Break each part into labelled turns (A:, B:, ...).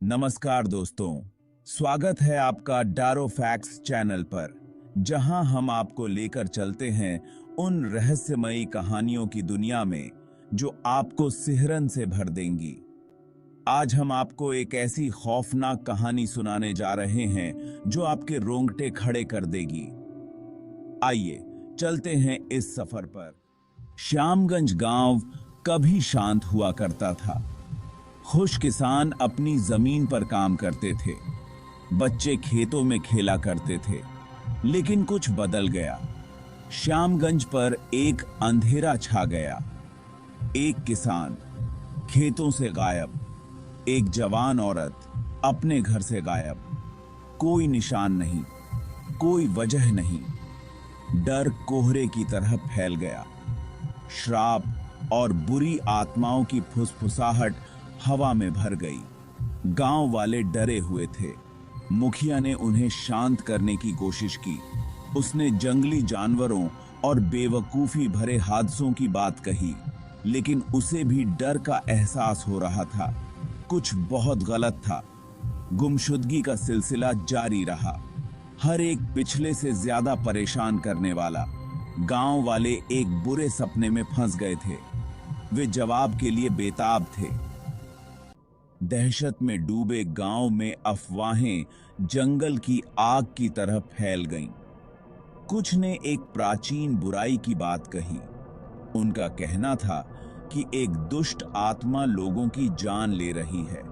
A: नमस्कार दोस्तों, स्वागत है आपका डारो फैक्ट्स चैनल पर, जहां हम आपको लेकर चलते हैं उन रहस्यमयी कहानियों की दुनिया में जो आपको सिहरन से भर देंगी। आज हम आपको एक ऐसी खौफनाक कहानी सुनाने जा रहे हैं जो आपके रोंगटे खड़े कर देगी। आइए चलते हैं इस सफर पर। श्यामगंज गांव कभी शांत हुआ करता था। खुश किसान अपनी जमीन पर काम करते थे, बच्चे खेतों में खेला करते थे। लेकिन कुछ बदल गया। श्यामगंज पर एक अंधेरा छा गया। एक किसान खेतों से गायब, एक जवान औरत अपने घर से गायब। कोई निशान नहीं, कोई वजह नहीं। डर कोहरे की तरह फैल गया। श्राप और बुरी आत्माओं की फुसफुसाहट हवा में भर गई। गांव वाले डरे हुए थे। मुखिया ने उन्हें शांत करने की कोशिश की। उसने जंगली जानवरों और बेवकूफी भरे हादसों की बात कही, लेकिन उसे भी डर का एहसास हो रहा था। कुछ बहुत गलत था। गुमशुदगी का सिलसिला जारी रहा, हर एक पिछले से ज्यादा परेशान करने वाला। गांव वाले एक बुरे सपने में फंस गए थे। वे जवाब के लिए बेताब थे। दहशत में डूबे गांव में अफवाहें जंगल की आग की तरह फैल गईं। कुछ ने एक प्राचीन बुराई की बात कही। उनका कहना था कि एक दुष्ट आत्मा लोगों की जान ले रही है।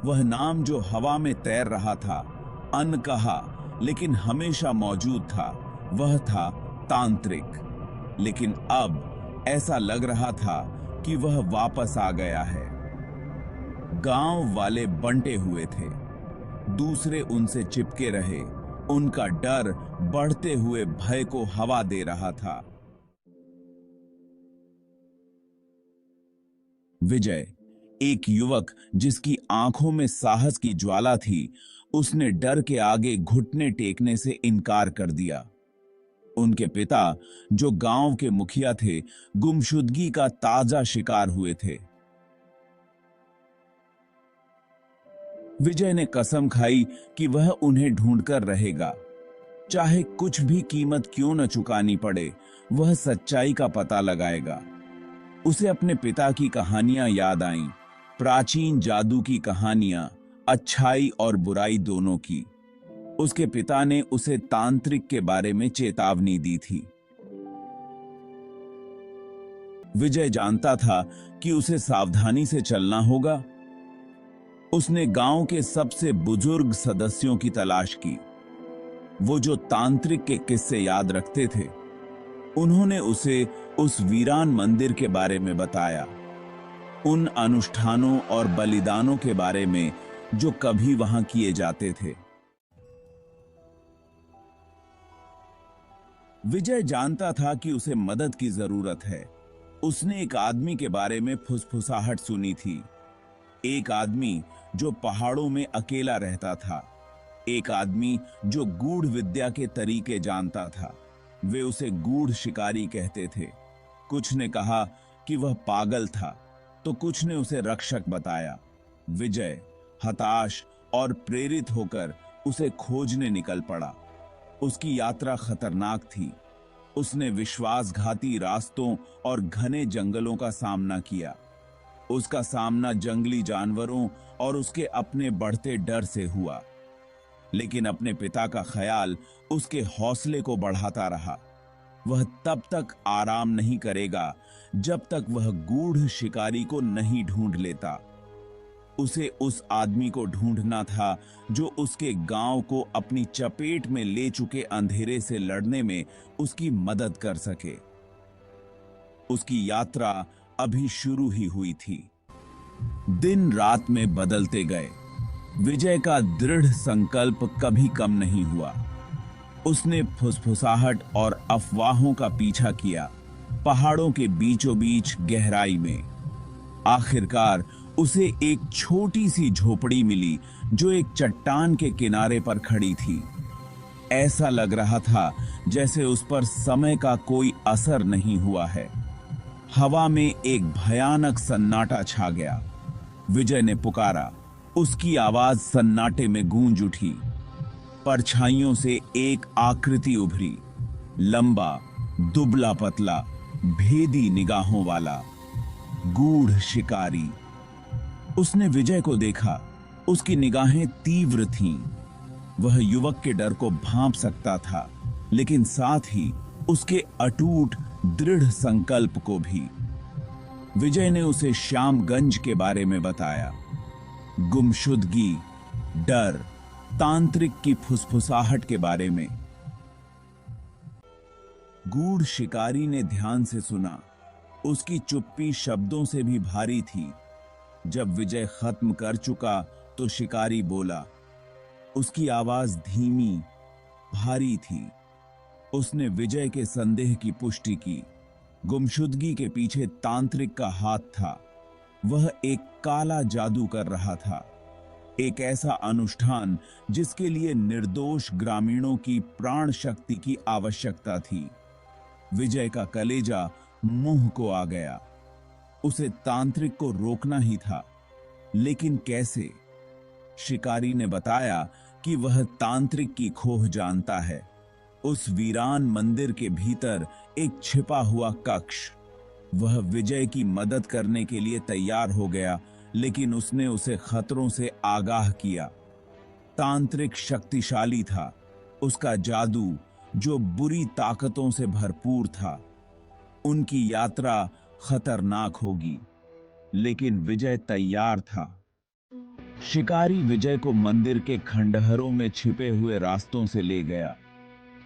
A: वह नाम जो हवा में तैर रहा था, अनकहा लेकिन हमेशा मौजूद था, वह था तांत्रिक। लेकिन अब ऐसा लग रहा था कि वह वापस आ गया है। गांव वाले बंटे हुए थे, दूसरे उनसे चिपके रहे। उनका डर बढ़ते हुए भय को हवा दे रहा था। विजय, एक युवक जिसकी आंखों में साहस की ज्वाला थी, उसने डर के आगे घुटने टेकने से इनकार कर दिया। उनके पिता, जो गांव के मुखिया थे, गुमशुदगी का ताजा शिकार हुए थे। विजय ने कसम खाई कि वह उन्हें ढूंढकर रहेगा, चाहे कुछ भी कीमत क्यों न चुकानी पड़े। वह सच्चाई का पता लगाएगा। उसे अपने पिता की कहानियां याद आईं, प्राचीन जादू की कहानियां, अच्छाई और बुराई दोनों की। उसके पिता ने उसे तांत्रिक के बारे में चेतावनी दी थी। विजय जानता था कि उसे सावधानी से चलना होगा। उसने गांव के सबसे बुजुर्ग सदस्यों की तलाश की, वो जो तांत्रिक के किस्से याद रखते थे। उन्होंने उसे उस वीरान मंदिर के बारे में बताया, उन अनुष्ठानों और बलिदानों के बारे में जो कभी वहां किए जाते थे। विजय जानता था कि उसे मदद की जरूरत है। उसने एक आदमी के बारे में फुसफुसाहट सुनी थी, एक आदमी जो पहाड़ों में अकेला रहता था, एक आदमी जो गूढ़ विद्या के तरीके जानता था। वे उसे गूढ़ शिकारी कहते थे। कुछ ने कहा कि वह पागल था, तो कुछ ने उसे रक्षक बताया। विजय हताश और प्रेरित होकर उसे खोजने निकल पड़ा। उसकी यात्रा खतरनाक थी। उसने विश्वासघाती रास्तों और घने जंगलों का सामना किया। उसका सामना जंगली जानवरों और उसके अपने बढ़ते डर से हुआ। लेकिन अपने पिता का ख्याल उसके हौसले को बढ़ाता रहा। वह तब तक आराम नहीं करेगा जब तक वह गूढ़ शिकारी को नहीं ढूंढ लेता। उसे उस आदमी को ढूंढना था जो उसके गांव को अपनी चपेट में ले चुके अंधेरे से लड़ने में उसकी मदद कर सके। उसकी यात्रा अभी शुरू ही हुई थी। दिन रात में बदलते गए। विजय का दृढ़ संकल्प कभी कम नहीं हुआ। उसने फुसफुसाहट और अफवाहों का पीछा किया, पहाड़ों के बीचों बीच गहराई में। आखिरकार उसे एक छोटी सी झोपड़ी मिली जो एक चट्टान के किनारे पर खड़ी थी। ऐसा लग रहा था जैसे उस पर समय का कोई असर नहीं हुआ है। हवा में एक भयानक सन्नाटा छा गया। विजय ने पुकारा, उसकी आवाज सन्नाटे में गूंज उठी। परछाइयों से एक आकृति उभरी, लंबा, दुबला पतला, भेदी निगाहों वाला, गूढ़ शिकारी। उसने विजय को देखा। उसकी निगाहें तीव्र थीं। वह युवक के डर को भांप सकता था, लेकिन साथ ही उसके अटूट दृढ़ संकल्प को भी। विजय ने उसे श्यामगंज के बारे में बताया। गुमशुदगी, डर, तांत्रिक की फुसफुसाहट के बारे में। गूढ़ शिकारी ने ध्यान से सुना। उसकी चुप्पी शब्दों से भी भारी थी। जब विजय खत्म कर चुका तो शिकारी बोला। उसकी आवाज धीमी, भारी थी। उसने विजय के संदेह की पुष्टि की। गुमशुदगी के पीछे तांत्रिक का हाथ था। वह एक काला जादू कर रहा था, एक ऐसा अनुष्ठान जिसके लिए निर्दोष ग्रामीणों की प्राण शक्ति की आवश्यकता थी। विजय का कलेजा मुंह को आ गया। उसे तांत्रिक को रोकना ही था, लेकिन कैसे? शिकारी ने बताया कि वह तांत्रिक की खोह जानता है। उस वीरान मंदिर के भीतर एक छिपा हुआ कक्ष। वह विजय की मदद करने के लिए तैयार हो गया, लेकिन उसने उसे खतरों से आगाह किया। तांत्रिक शक्तिशाली था। उसका जादू जो बुरी ताकतों से भरपूर था। उनकी यात्रा खतरनाक होगी, लेकिन विजय तैयार था। शिकारी विजय को मंदिर के खंडहरों में छिपे हुए रास्तों से ले गया।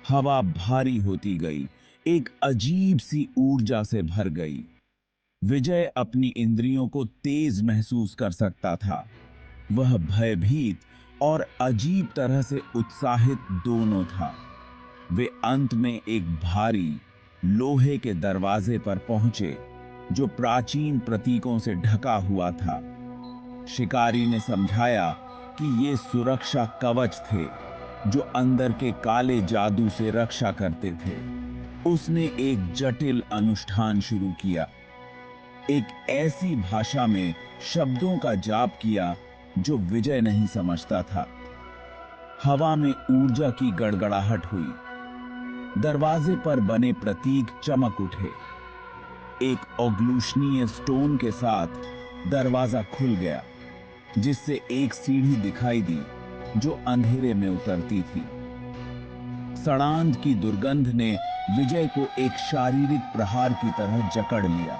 A: हवा भारी होती गई, एक अजीब सी ऊर्जा से भर गई। विजय अपनी इंद्रियों को तेज महसूस कर सकता था। वह भयभीत और अजीब तरह से उत्साहित दोनों था। वे अंत में एक भारी लोहे के दरवाजे पर पहुंचे, जो प्राचीन प्रतीकों से ढका हुआ था। शिकारी ने समझाया कि ये सुरक्षा कवच थे, जो अंदर के काले जादू से रक्षा करते थे। उसने एक जटिल अनुष्ठान शुरू किया। एक ऐसी भाषा में शब्दों का जाप किया जो विजय नहीं समझता था। हवा में ऊर्जा की गड़गड़ाहट हुई। दरवाजे पर बने प्रतीक चमक उठे। एक अग्लूषणीय स्टोन के साथ दरवाजा खुल गया, जिससे एक सीढ़ी दिखाई दी जो अंधेरे में उतरती थी। सड़ांध की दुर्गंध ने विजय को एक शारीरिक प्रहार की तरह जकड़ लिया।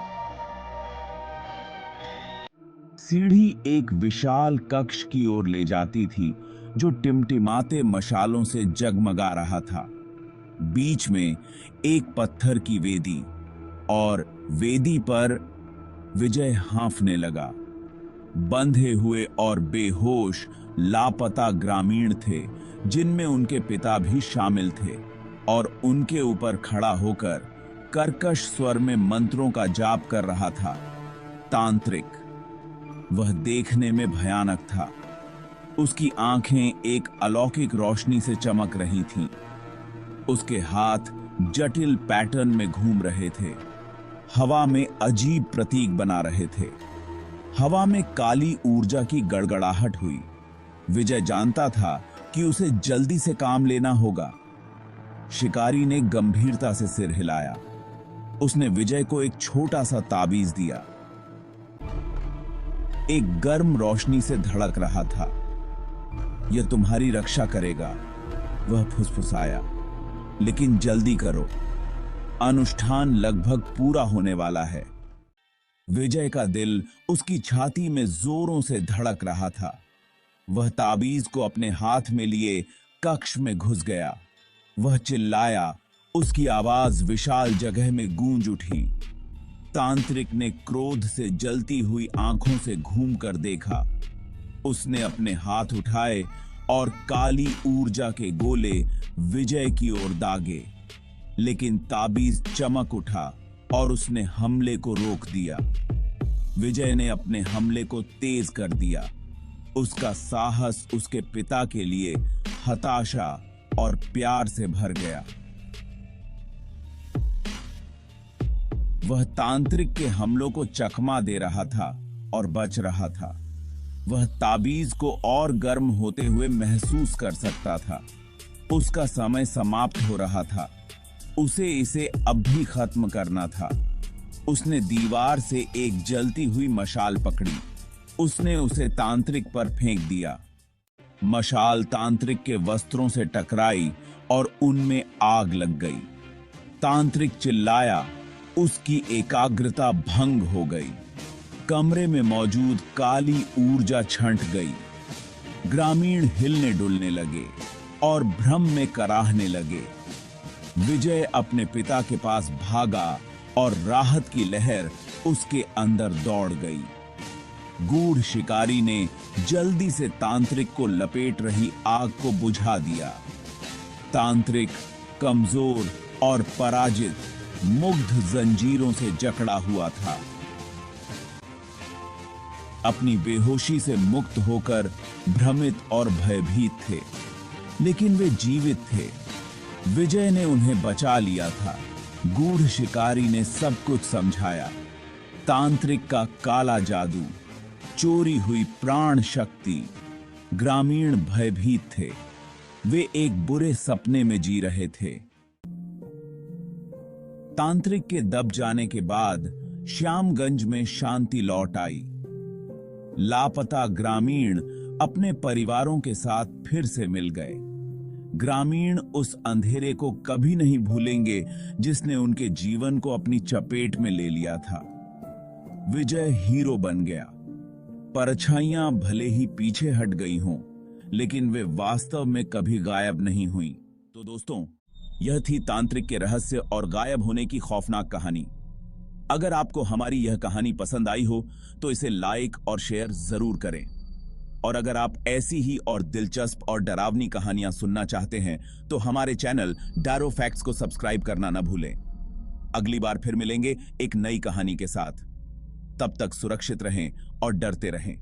A: सीढ़ी एक विशाल कक्ष की ओर ले जाती थी, जो टिमटिमाते मशालों से जगमगा रहा था। बीच में एक पत्थर की वेदी, और वेदी पर विजय हांफने लगा। बंधे हुए और बेहोश लापता ग्रामीण थे, जिनमें उनके पिता भी शामिल थे, और उनके ऊपर खड़ा होकर कर्कश स्वर में मंत्रों का जाप कर रहा था। तांत्रिक। वह देखने में भयानक था। उसकी आंखें एक अलौकिक रोशनी से चमक रही थीं। उसके हाथ जटिल पैटर्न में घूम रहे थे, हवा में अजीब प्रतीक बना रहे थे। हवा में काली ऊर्जा की गड़गड़ाहट हुई। विजय जानता था कि उसे जल्दी से काम लेना होगा। शिकारी ने गंभीरता से सिर हिलाया। उसने विजय को एक छोटा सा ताबीज दिया। एक गर्म रोशनी से धड़क रहा था। यह तुम्हारी रक्षा करेगा, वह फुसफुसाया, लेकिन जल्दी करो, अनुष्ठान लगभग पूरा होने वाला है। विजय का दिल उसकी छाती में जोरों से धड़क रहा था। वह ताबीज को अपने हाथ में लिए कक्ष में घुस गया। वह चिल्लाया। उसकी आवाज विशाल जगह में गूंज उठी। तांत्रिक ने क्रोध से जलती हुई आंखों से घूमकर देखा। उसने अपने हाथ उठाए और काली ऊर्जा के गोले विजय की ओर दागे, लेकिन ताबीज चमक उठा और उसने हमले को रोक दिया। विजय ने अपने हमले को तेज कर दिया। उसका साहस उसके पिता के लिए हताशा और प्यार से भर गया। वह तांत्रिक के हमलों को चकमा दे रहा था और बच रहा था। वह ताबीज को और गर्म होते हुए महसूस कर सकता था। उसका समय समाप्त हो रहा था। उसे इसे अब भी खत्म करना था। उसने दीवार से एक जलती हुई मशाल पकड़ी। उसने उसे तांत्रिक पर फेंक दिया। मशाल तांत्रिक के वस्त्रों से टकराई और उनमें आग लग गई। तांत्रिक चिल्लाया। उसकी एकाग्रता भंग हो गई। कमरे में मौजूद काली ऊर्जा छंट गई। ग्रामीण हिलने डुलने लगे और भ्रम में कराहने लगे। विजय अपने पिता के पास भागा और राहत की लहर उसके अंदर दौड़ गई। गूढ़ शिकारी ने जल्दी से तांत्रिक को लपेट रही आग को बुझा दिया। तांत्रिक कमजोर और पराजित, मुग्ध जंजीरों से जकड़ा हुआ था। अपनी बेहोशी से मुक्त होकर भ्रमित और भयभीत थे, लेकिन वे जीवित थे। विजय ने उन्हें बचा लिया था। गूढ़ शिकारी ने सब कुछ समझाया। तांत्रिक का काला जादू, चोरी हुई प्राण शक्ति। ग्रामीण भयभीत थे। वे एक बुरे सपने में जी रहे थे। तांत्रिक के दब जाने के बाद श्यामगंज में शांति लौट आई। लापता ग्रामीण अपने परिवारों के साथ फिर से मिल गए। ग्रामीण उस अंधेरे को कभी नहीं भूलेंगे जिसने उनके जीवन को अपनी चपेट में ले लिया था। विजय हीरो बन गया। परछाइयां भले ही पीछे हट गई हों, लेकिन वे वास्तव में कभी गायब नहीं हुई। तो दोस्तों, यह थी तांत्रिक के रहस्य और गायब होने की खौफनाक कहानी। अगर आपको हमारी यह कहानी पसंद आई हो तो इसे लाइक और शेयर जरूर करें। और अगर आप ऐसी ही और दिलचस्प और डरावनी कहानियां सुनना चाहते हैं तो हमारे चैनल डारो फैक्ट्स को सब्सक्राइब करना न भूलें। अगली बार फिर मिलेंगे एक नई कहानी के साथ। तब तक सुरक्षित रहें और डरते रहें।